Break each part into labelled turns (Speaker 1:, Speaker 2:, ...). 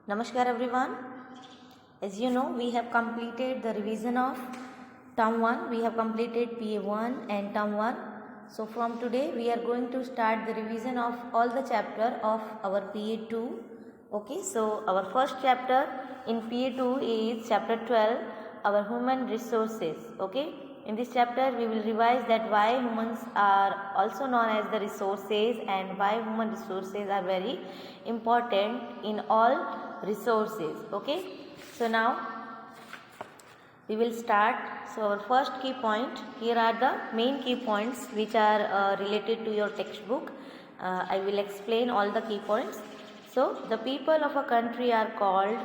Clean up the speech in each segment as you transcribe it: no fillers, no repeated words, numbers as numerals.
Speaker 1: Namaskar everyone. As you know, we have completed the revision of term 1. We have completed PA1 and term 1. So from today we are going to start the revision of all the chapter of our PA2. Okay, so our first chapter in PA2 is chapter 12, our human resources. Okay, in this chapter we will revise that why humans are also known as the resources and why human resources are very important in all resources. Okay, so now we will start. So our first key point, here are the main key points which are related to your textbook. I will explain all the key points. So the people of a country are called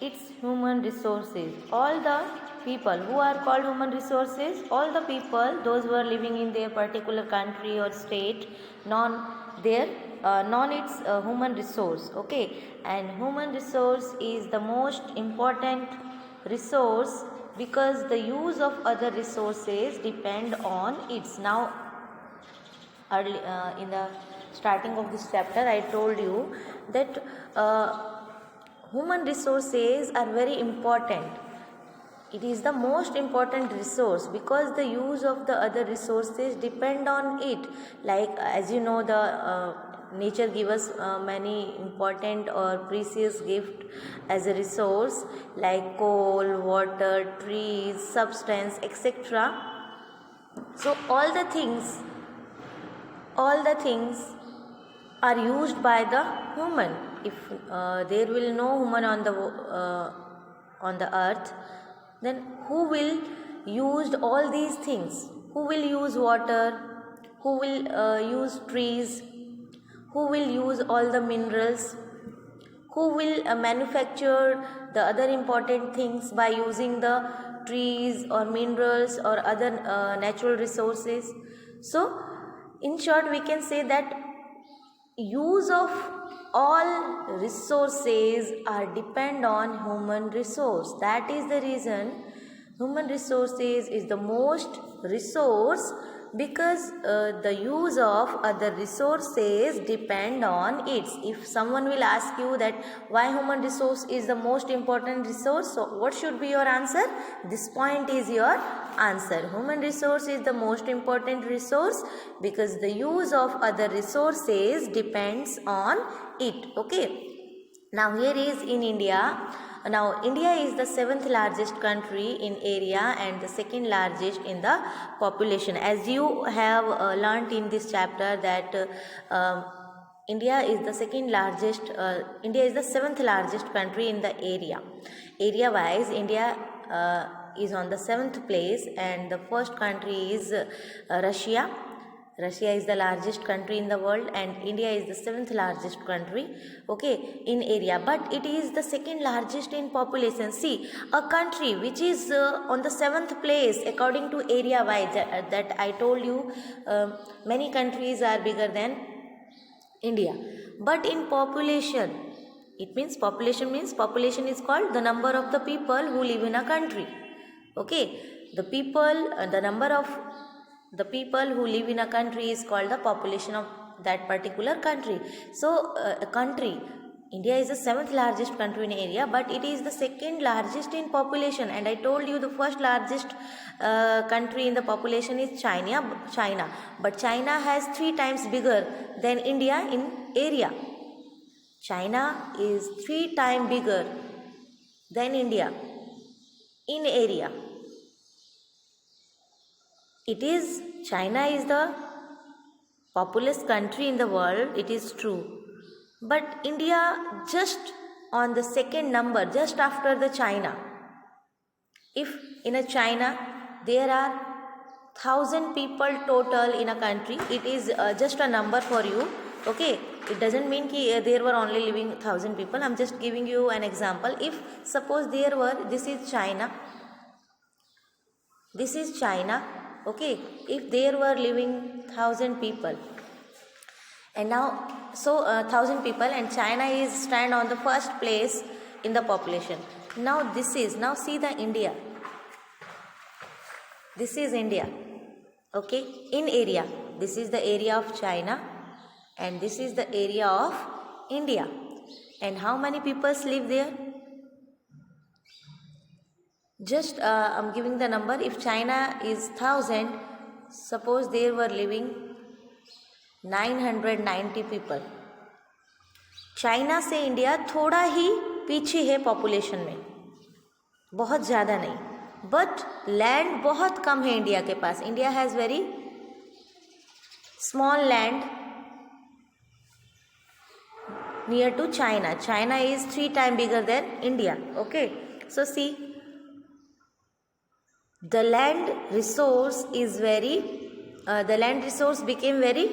Speaker 1: its human resources. All the people who are called human resources, all the people, those who are living in their particular country or state, non its human resource. Okay, and human resource is the most important resource because the use of other resources depend on its. Now early in the starting of this chapter I told you that human resources are very important. It is the most important resource because the use of the other resources depend on it. Like as you know, the nature gives us many important or precious gift as a resource like coal, water, trees, substance, etc. So all the things are used by the human. If there will no human on the earth, then who will use all these things? Who will use water? Who will use trees? Who will use all the minerals? Who will manufacture the other important things by using the trees or minerals or other natural resources? So in short we can say that use of all resources are depend on human resource. That is the reason human resources is the most resource because the use of other resources depend on it. If someone will ask you that why human resource is the most important resource, so what should be your answer? This point is your answer. Human resource is the most important resource because the use of other resources depends on it. Okay, now here is in India. Now India is the 7th largest country in area and the 2nd largest in the population. As you have learnt in this chapter that India is the 7th largest country in the area. Area wise India is on the 7th place and the first country is Russia. Russia is the largest country in the world and India is the 7th largest country, okay, in area, but it is the 2nd largest in population. See, a country which is on the 7th place according to area wise, that I told you, many countries are bigger than India, but in population, it means population is called the number of the people who live in a country. Okay, the number of the people who live in a country is called the population of that particular country. So a country, India is the 7th largest country in area, but it is the 2nd largest in population. And I told you the first largest country in the population is China. But China has 3 times bigger than India in area. China is 3 times bigger than India in area. China is the populous country in the world, it is true. But India just on the 2nd number, just after the China. If in a China there are 1,000 people total in a country, it is just a number for you. Okay, it doesn't mean that there were only living 1,000 people. I am just giving you an example. If suppose there were, this is China. Okay, if there were living 1,000 people and now 1,000 people and China is stand on the first place in the population. Now see the India. This is India. Okay, in area, this is the area of China and this is the area of India. And how many people live there? Just I'm giving the number. If China is 1000, suppose there were living 990 people. China से India थोड़ा ही पीछे है population में, बहुत ज़्यादा नहीं, but land बहुत कम है इंडिया के पास. India has very small land near to China. China is 3 times bigger than India. Okay, so see, the land resource is very the land resource became very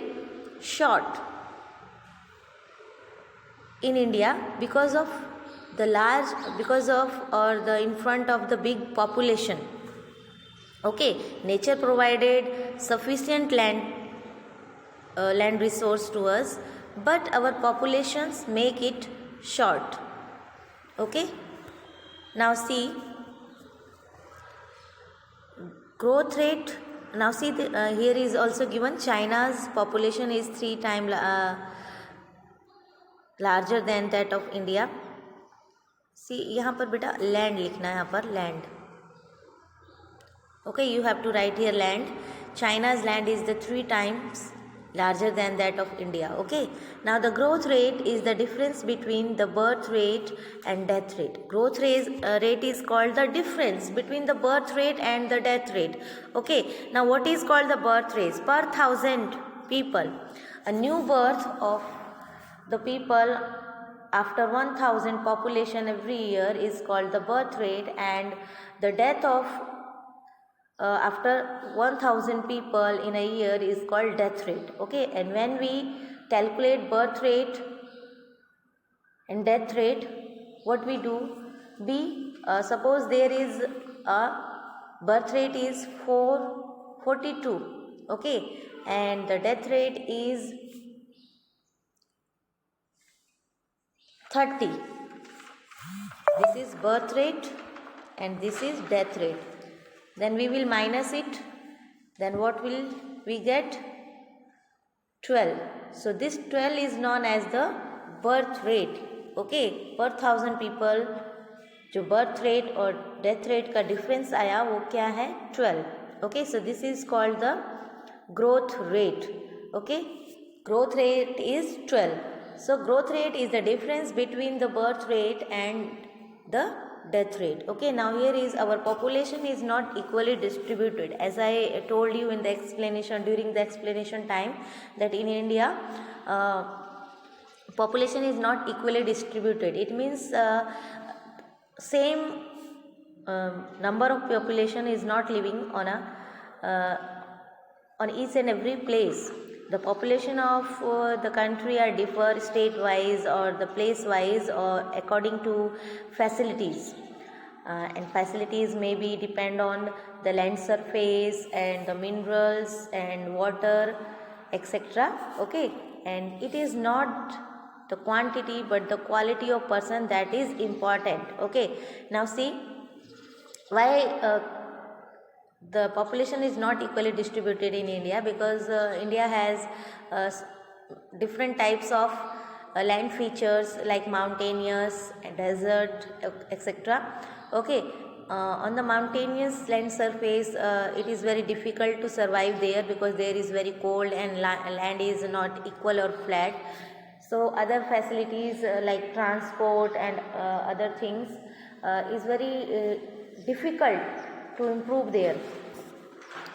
Speaker 1: short in India because of the large, because of or the in front of the big population. Okay, nature provided sufficient land resource to us, but our populations make it short. Okay, now see growth rate. Now see here is also given China's population is 3 times larger than that of India. See यहाँ पर बेटा land लिखना है, यहाँ पर land. Okay, you have to write here land. China's land is the 3 times larger than that of India. Okay, now the growth rate is the difference between the birth rate and death rate. Growth rate is called the difference between the birth rate and the death rate. Okay, now what is called the birth rate? Per 1000 people, a new birth of the people after 1000 population every year is called the birth rate, and the death of after 1000 people in a year is called death rate. Okay, and when we calculate birth rate and death rate, what we do, suppose there is a birth rate is 442, okay, and the death rate is 30. This is birth rate and this is death rate. Then we will minus it. Then what will we get? 12. So this 12 is known as the birth rate. Okay, per 1000 people जो birth rate और death rate का difference आया वो क्या है? 12. Okay, so this is called the growth rate. Okay, growth rate is 12. So growth rate is the difference between the birth rate and the death rate. Okay, now here is our population is not equally distributed, as I told you in the explanation, during the explanation time, that in India population is not equally distributed. It means same number of population is not living on each and every place. The population of the country are differ state wise or the place wise or according to facilities, and facilities may be depend on the land surface and the minerals and water, etc. Okay, and it is not the quantity but the quality of person that is important. Okay, now see why the population is not equally distributed in India, because India has different types of land features like mountainous, desert, etc. Okay, on the mountainous land surface it is very difficult to survive there because there is very cold and land is not equal or flat. So other facilities like transport and other things is very difficult to improve there.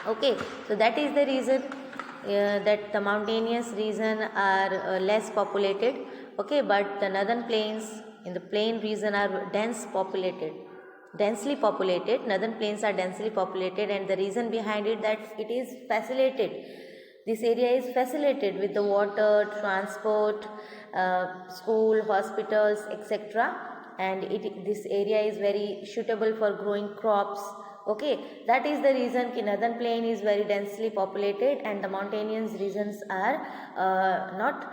Speaker 1: Okay, so that is the reason that the mountainous region are less populated. Okay, but the northern plains in the plain region are densely populated. Northern plains are densely populated, and the reason behind it that it is facilitated. This area is facilitated with the water, transport, school, hospitals, etc. And this area is very suitable for growing crops. Okay, that is the reason कि northern plain is very densely populated and the mountainous regions are not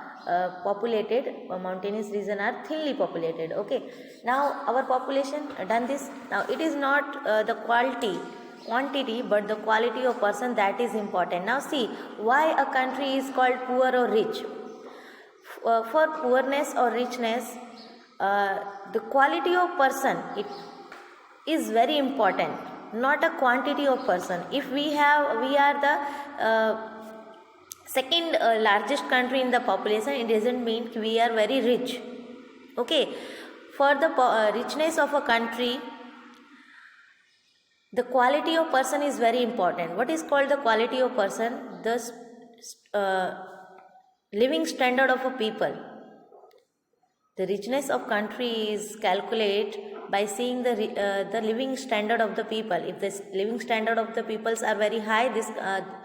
Speaker 1: populated. Mountainous regions are thinly populated. Okay, now our population done this. Now it is not the quantity but the quality of person that is important. Now see why a country is called poor or rich. For poorness or richness, the quality of person, it is very important, not a quantity of person. If we are the second largest country in the population, it doesn't mean we are very rich. Okay, for the richness of a country, the quality of person is very important. What is called the quality of person? The living standard of a people. The richness of country is calculated by seeing the living standard of the people. If the living standard of the peoples are very high,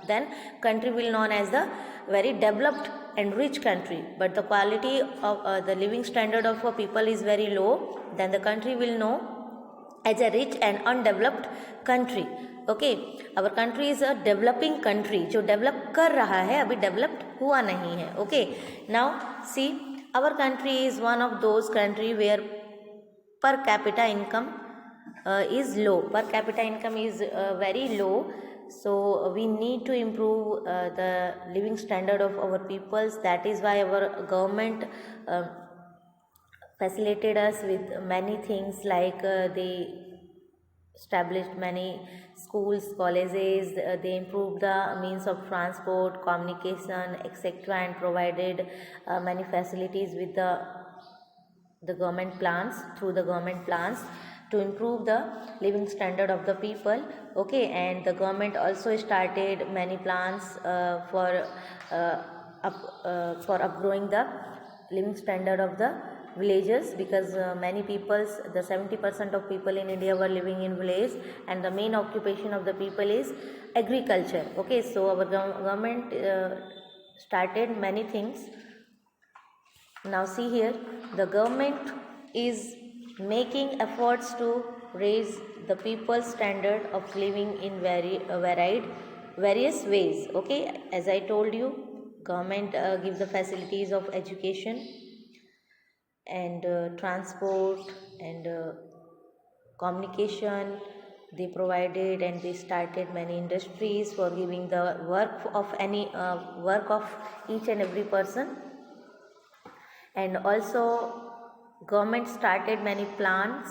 Speaker 1: then country will known as the very developed and rich country. But the quality of the living standard of a people is very low, then the country will know as a rich and undeveloped country. Okay, our country is a developing country, जो develop कर रहा है, अभी developed हुआ नहीं है. Okay, now see, our country is one of those country where per capita income is low. Per capita income is very low. So we need to improve the living standard of our peoples. That is why our government facilitated us with many things, like they established many schools, colleges, they improved the means of transport, communication, etc., and provided many facilities with the government plans, through the government plans, to improve the living standard of the people. Okay, and the government also started many plans for upgrowing the living standard of the villages, because many peoples, the 70% of people in India were living in village, and the main occupation of the people is agriculture. Okay, so our government started many things. Now see here, the government is making efforts to raise the people's standard of living in various ways. Okay, as I told you, government gives the facilities of education and transport and communication. They provided and they started many industries for giving the work of each and every person. And also government started many plans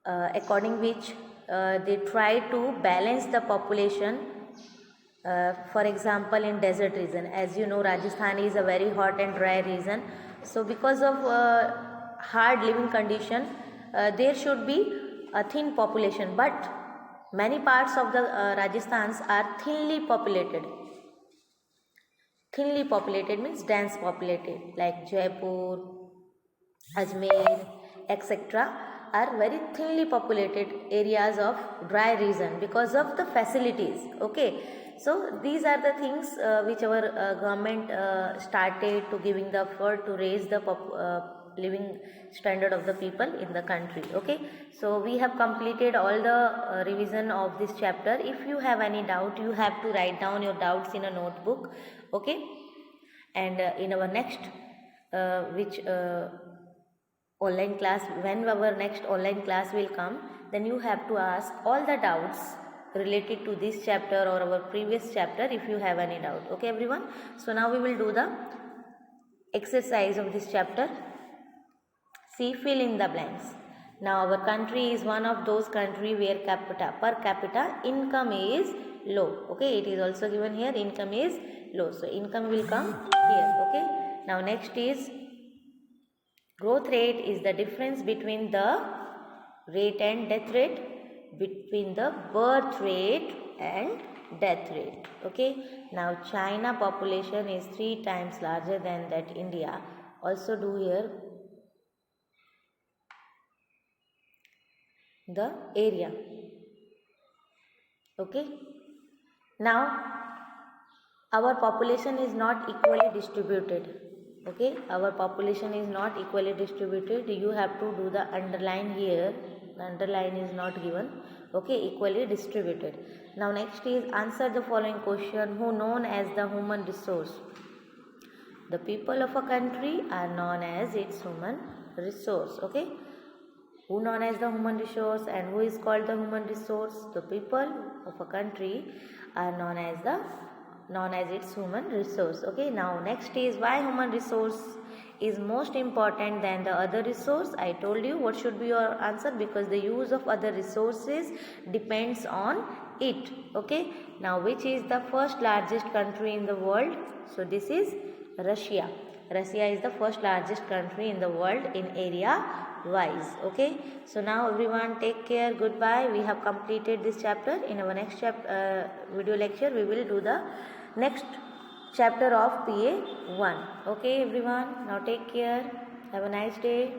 Speaker 1: according which they try to balance the population. For example, in desert region, as you know, Rajasthan is a very hot and dry region. So because of hard living condition, there should be a thin population, but many parts of the Rajasthans are thinly populated. Thinly populated means dense populated, like Jaipur, Ajmer, etc., are very thinly populated areas of dry region because of the facilities. Okay, so these are the things which our government started to giving the effort to raise the living standard of the people in the country. Okay, so we have completed all the revision of this chapter. If you have any doubt, you have to write down your doubts in a notebook. Okay, and in our next online class, when our next online class will come, then you have to ask all the doubts related to this chapter or our previous chapter if you have any doubt. Okay everyone, so now we will do the exercise of this chapter. See, fill in the blanks. Now our country is one of those country where per capita income is low. Okay, it is also given here, income is low, so income will come here. Okay, now next is growth rate is the difference between the rate and death rate, between the birth rate and death rate. Okay, now China population is 3 times larger than that India. Also do here the area. Okay, now our population is not equally distributed. Okay, our population is not equally distributed. You have to do the underline here. The underline is not given. Okay, equally distributed. Now next is answer the following question. Who known as the human resource? The people of a country are known as its human resource. Okay, who known as the human resource and who is called the human resource? The people of a country are known as its human resource. Okay, now next is why human resource is most important than the other resource? I told you what should be your answer, because the use of other resources depends on it. Okay. Now which is the first largest country in the world? So this is Russia. Russia is the first largest country in the world in area wise. Okay. So now everyone take care. Goodbye. We have completed this chapter. In our next video lecture we will do the next chapter of PA 1. Okay everyone. Now take care. Have a nice day.